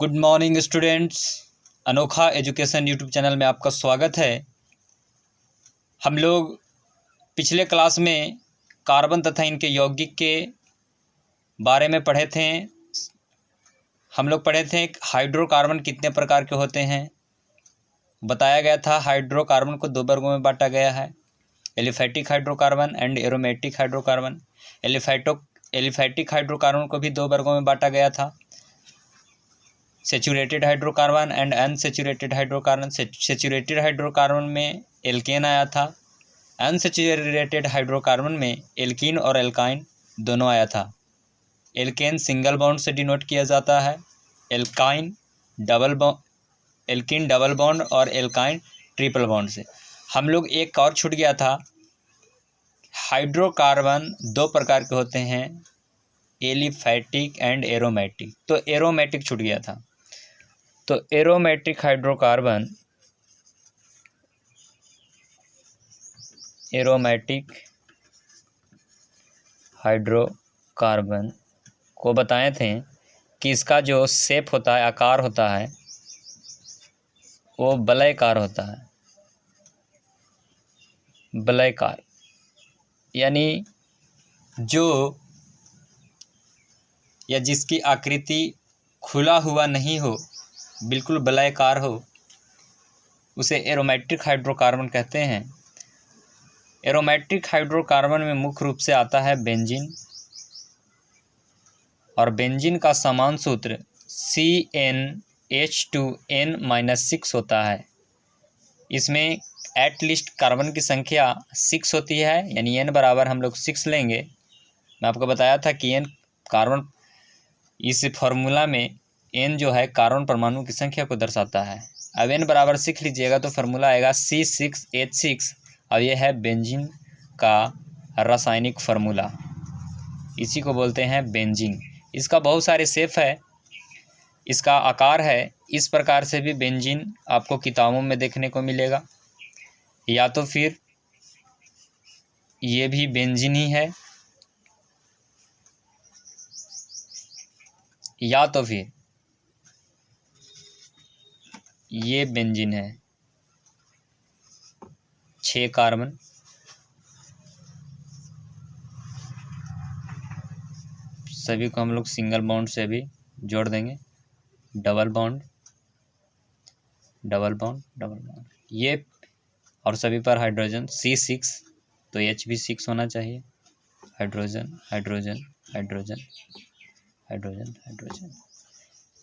Good morning students. अनोखा education YouTube channel में आपका स्वागत है। हम लोग पिछले क्लास में कार्बन तथा इनके यौगिक के बारे में पढ़े थे। हम लोग पढ़े थे हाइड्रोकार्बन कितने प्रकार के होते हैं। बताया गया था हाइड्रोकार्बन को दो वर्गों में बांटा गया है, aliphatic hydrocarbon and aromatic hydrocarbon. Aliphatic hydrocarbon को भी दो वर्गों में बांटा गया था, saturated hydrocarbon and unsaturated hydrocarbon. Saturated hydrocarbon में एल्केन आया था, अनसेचुरेटेड हाइड्रोकार्बन में एल्कीन और एल्काइन दोनों आया था। एल्केन सिंगल बॉन्ड से डिनोट किया जाता है, एल्कीन डबल बॉन्ड और एल्काइन ट्रिपल बॉन्ड से। हम लोग एक और छूट गया था, हाइड्रोकार्बन दो प्रकार के होते हैं, एलिफैटिक एंड एरोमेटिक। तो एरोमेटिक छूट गया था। तो एरोमेटिक हाइड्रोकार्बन को बताए थे कि इसका जो शेप होता है, आकार होता है, वो वलयाकार होता है। वलयाकार यानी जो या जिसकी आकृति खुला हुआ नहीं हो, बिल्कुल वलयाकार हो, उसे एरोमेटिक हाइड्रोकार्बन कहते हैं। एरोमेटिक हाइड्रोकार्बन में मुख्य रूप से आता है बेंजीन, और बेंजीन का समान सूत्र CnH2n-6 होता है। इसमें एटलीस्ट कार्बन की संख्या 6 होती है, यानी n बराबर हम लोग 6 लेंगे। मैं आपको बताया था कि n कार्बन, इस फॉर्मूला में n जो है कार्बन परमाणु की संख्या को दर्शाता है। अब n बराबर 6 लीजिएगा तो फार्मूला आएगा C6H6। अब यह है बेंजीन का रासायनिक फार्मूला, इसी को बोलते हैं बेंजीन। इसका बहुत सारे शेप है, इसका आकार है। इस प्रकार से भी बेंजीन आपको किताबों में देखने को मिलेगा, या तो फिर ये भी बेंजीन ही है, या तो फिर ये बेंजीन है, 6 कार्बन। सभी को हम लोग सिंगल बॉन्ड से भी जोड़ देंगे, double bond double bond double bond, ये और सभी पर हाइड्रोजन C6, तो H भी 6 होना चाहिए। Hydrogen hydrogen hydrogen hydrogen hydrogen,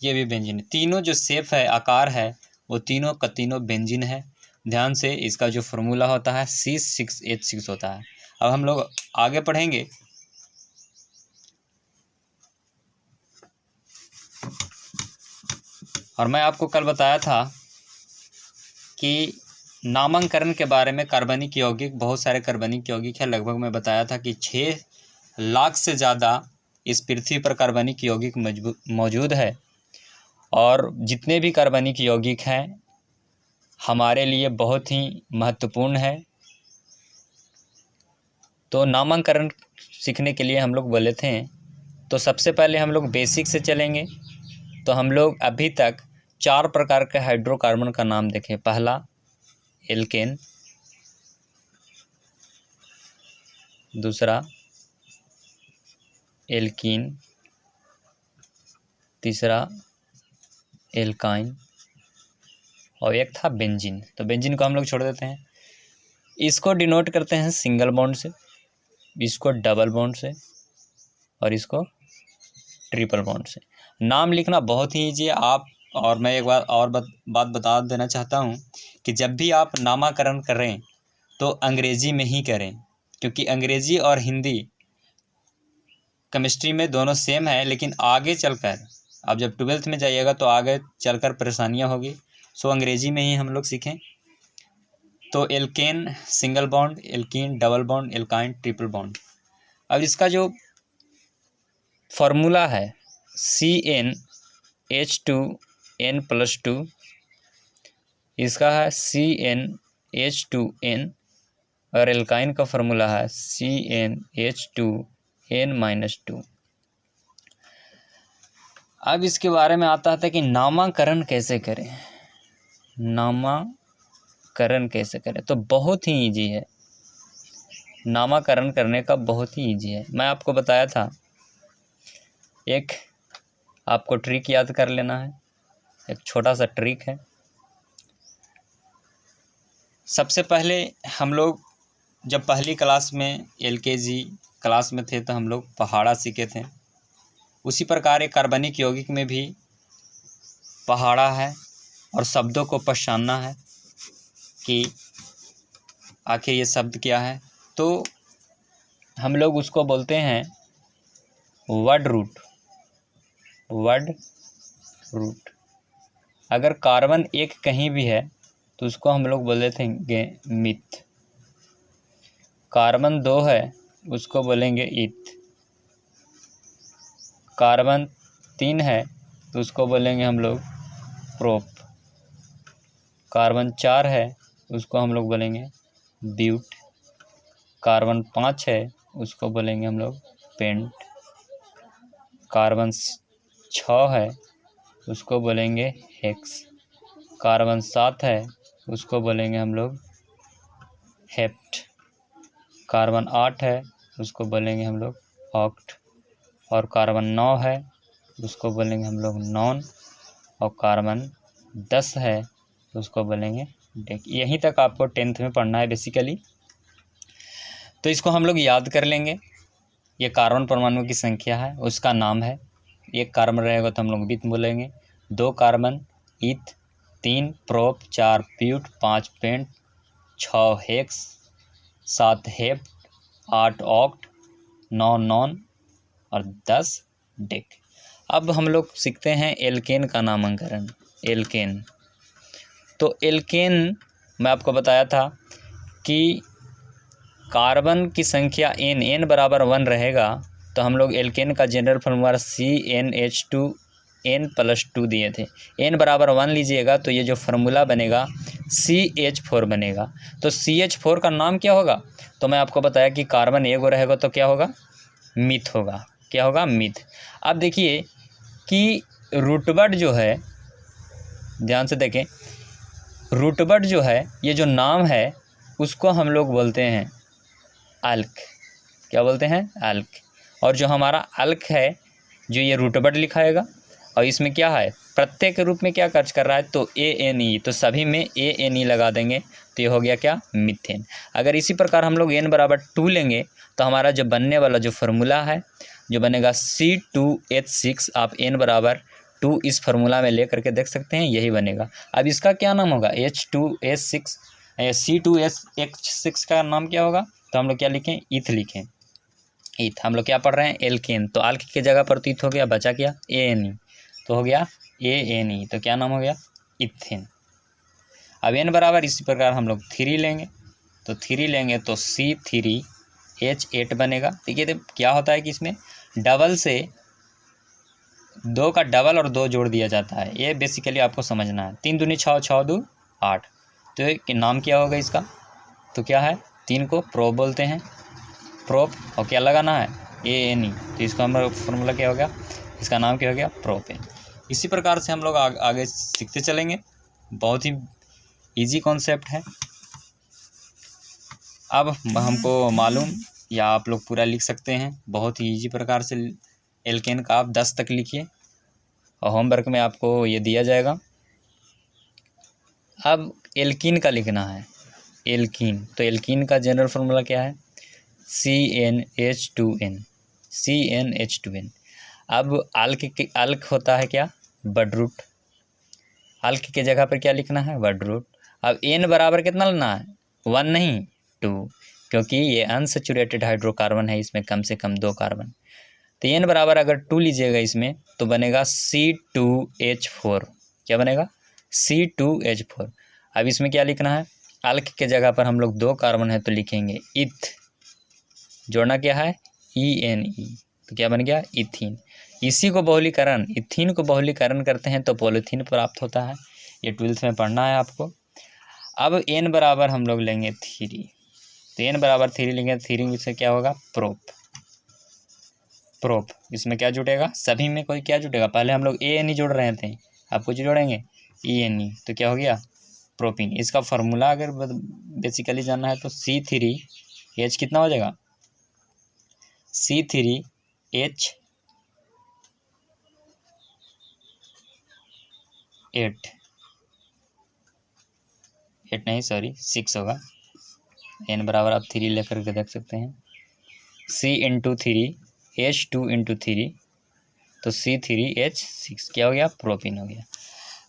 ये भी बेंजीन है। तीनों जो शेप है, आकार है, वो तीनों का तीनों बेंजीन है। ध्यान से, इसका जो फार्मूला होता है C6H6 होता है। अब हम लोग आगे पढ़ेंगे। और मैं आपको कल बताया था कि नामकरण के बारे में, कार्बनिक यौगिक, बहुत सारे कार्बनिक यौगिक है। लगभग मैं बताया था कि 6 लाख से ज़्यादा इस पृथ्वी पर कार्बनिक यौगिक मौजूद है, और जितने भी कार्बनिक यौगिक हैं हमारे लिए बहुत ही महत्वपूर्ण है। तो नामकरण सीखने के लिए हम लोग बोले थे, तो सबसे पहले हम लोग बेसिक से चलेंगे। तो हम लोग अभी तक 4 प्रकार के हाइड्रोकार्बन का नाम देखें। पहला एल्केन, दूसरा एल्कीन, तीसरा एल्काइन, और एक था बेंजीन। तो बेंजीन को हम लोग छोड़ देते हैं। इसको डिनोट करते हैं सिंगल बॉन्ड से, इसको डबल बॉन्ड से, और इसको ट्रिपल बॉन्ड से। नाम लिखना बहुत ही ईजी है। आप, और मैं एक बार और बात बता देना चाहता हूँ कि जब भी आप नामकरण करें तो अंग्रेजी में ही करें, क्योंकि अंग्रेजी और हिंदी केमिस्ट्री में दोनों सेम है, लेकिन आगे चलकर आप जब 12th में जाइएगा तो आगे चलकर परेशानियाँ होगी। सो अंग्रेजी में ही हम लोग सीखें। तो alkane single bond, alkene double bond, alkyne triple bond. अब इसका जो फॉर्मूला है CnH2n+2, इसका है CnH2n, और एल्काइन का फॉर्मूला है CnH2n-2। अब इसके बारे में आता है कि नामकरण कैसे करें। नामकरण कैसे करें, तो बहुत ही ईजी है, नामकरण करने का बहुत ही ईजी है। मैं आपको बताया था, एक आपको ट्रिक याद कर लेना है, एक छोटा सा ट्रिक है। सबसे पहले हम लोग जब पहली क्लास में LKG क्लास में थे तो हम लोग पहाड़ा सीखे थे। उसी प्रकार एक कार्बनिक यौगिक में भी पहाड़ा है और शब्दों को पहचानना है कि आखिर ये शब्द क्या है। तो हम लोग उसको बोलते हैं वर्ड रूट। Word root. अगर कार्बन एक कहीं भी है तो उसको हम लोग बोल देते हैं मिथ। कार्बन 2 है उसको बोलेंगे इथ। कार्बन 3 है तो उसको बोलेंगे हम लोग प्रोप। कार्बन 4 है उसको हम लोग बोलेंगे ब्यूट। कार्बन 5 है उसको बोलेंगे हम लोग पेंट। कार्बन 6 है उसको बोलेंगे हेक्स। कार्बन 7 है उसको बोलेंगे हम लोग हेप्ट। कार्बन 8 है उसको बोलेंगे हम लोग ऑक्ट। और कार्बन 9 है उसको बोलेंगे हम लोग नॉन। और कार्बन 10 है उसको बोलेंगे डेक। यहीं तक आपको 10th में पढ़ना है बेसिकली। तो इसको हम लोग याद कर लेंगे। ये कार्बन परमाणु की संख्या है, उसका नाम है। एक कार्बन रहेगा तो हम लोग विथ बोलेंगे, 2 carbon eth, 3 prop, 4 but, 5 pent, 6 hex, 7 hept, 8 oct, 9 non और 10 डेक। अब हम लोग सीखते हैं एल्केन का नामकरण। एल्केन, तो एल्केन मैं आपको बताया था कि कार्बन की संख्या n बराबर 1 रहेगा तो हम लोग एल्केन का जनरल फॉर्मूला CnH2n+2 दिए थे। n बराबर 1 लीजिएगा तो ये जो फार्मूला बनेगा CH4 बनेगा। तो CH4 का नाम क्या होगा, तो मैं आपको बताया कि कार्बन एगो रहेगा तो क्या होगा, मिथ होगा। क्या होगा, मिथ। अब देखिए कि रूटवर्ड जो है, ध्यान से देखें, रूटवर्ड जो है, ये जो नाम है उसको हम लोग बोलते हैं अल्क। क्या बोलते हैं, अल्क। और जो हमारा अल्क है, जो ये रूटवर्ड लिखाएगा और इसमें क्या है, प्रत्यय के रूप में क्या कार्य कर रहा है, तो ANE, तो सभी में ANE लगा देंगे तो ये हो गया क्या, मीथेन। अगर इसी प्रकार हम लोग n बराबर 2 लेंगे तो हमारा जो बनने वाला जो फार्मूला है जो बनेगा C2H6, आप n बराबर 2 इस फार्मूला में ले करके देख सकते हैं, यही बनेगा। अब इसका क्या नाम होगा, H2H6, C2H6 का नाम क्या होगा, तो हम लोग क्या लिखें, इथ लिखें। इथ हम लोग क्या पढ़ रहे हैं, एल्केन। तो अल्क की जगह पर तो इथ हो गया, बचा क्या, ANE, तो हो गया ANE, तो क्या नाम हो गया, इथेन। अब n बराबर इसी प्रकार हम लोग 3 लेंगे, तो 3 लेंगे तो C3H8 बनेगा। देखिए तो क्या होता है कि इसमें डबल से 2 का डबल और 2 जोड़ दिया जाता है, ये बेसिकली आपको समझना है। 3 दूनी 6, 6 2 8, तो नाम क्या होगा इसका, तो क्या है, 3 को प्रोप बोलते हैं, प्रोप। और क्या लगाना है, ANE, तो इसका हमारा फॉर्मूला क्या हो गया, इसका नाम क्या हो गया, प्रोपेन। इसी प्रकार से हम लोग आगे सीखते चलेंगे। बहुत ही इजी कॉन्सेप्ट है। अब हमको मालूम, या आप लोग पूरा लिख सकते हैं, बहुत ही इजी प्रकार से एल्केन का आप 10 तक लिखिए और होमवर्क में आपको ये दिया जाएगा। अब एल्कीन का लिखना है, एल्कीन। तो एल्कीन का जनरल फार्मूला क्या है, CnH2n, CnH2n। अब अल्क होता है क्या, वर्ड रूट। अल्क के जगह पर क्या लिखना है, वर्ड रूट। अब n बराबर कितना लेना है, 1 नहीं 2, क्योंकि ये अनसैचुरेटेड हाइड्रोकार्बन है, इसमें कम से कम 2 कार्बन। तो n बराबर अगर 2 लीजिएगा इसमें तो बनेगा C2H4। क्या बनेगा, C2H4। अब इसमें क्या लिखना है, अल्क के जगह पर हम लोग 2 कार्बन है तो लिखेंगे इथ, जोड़ना क्या है, ENE, तो क्या बन गया, इथीन। इसी को बहुलीकरण, इथीन को बहुलीकरण करते हैं तो पॉलीथीन प्राप्त होता है। ये 12th में पढ़ना है आपको। अब n बराबर हम लोग लेंगे 3, तो n बराबर 3 लेंगे, 3 से क्या होगा, प्रोप। प्रोप। इसमें क्या जुटेगा, सभी में कोई क्या जुटेगा, पहले हम लोग ANE जोड़ रहे थे, अब कुछ जोड़ेंगे ENE, तो क्या हो गया प्रोपिन। इसका फार्मूला अगर बेसिकली जानना है तो C3H कितना हो जाएगा, C3H 8 नहीं सॉरी 6 होगा, n बराबर आप 3 लेकर के देख सकते हैं, C×3H2×3 तो C3H6 क्या हो गया प्रोपिन हो गया।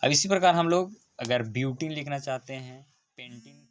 अब इसी प्रकार हम लोग अगर ब्यूटीन लिखना चाहते हैं, पेंटीन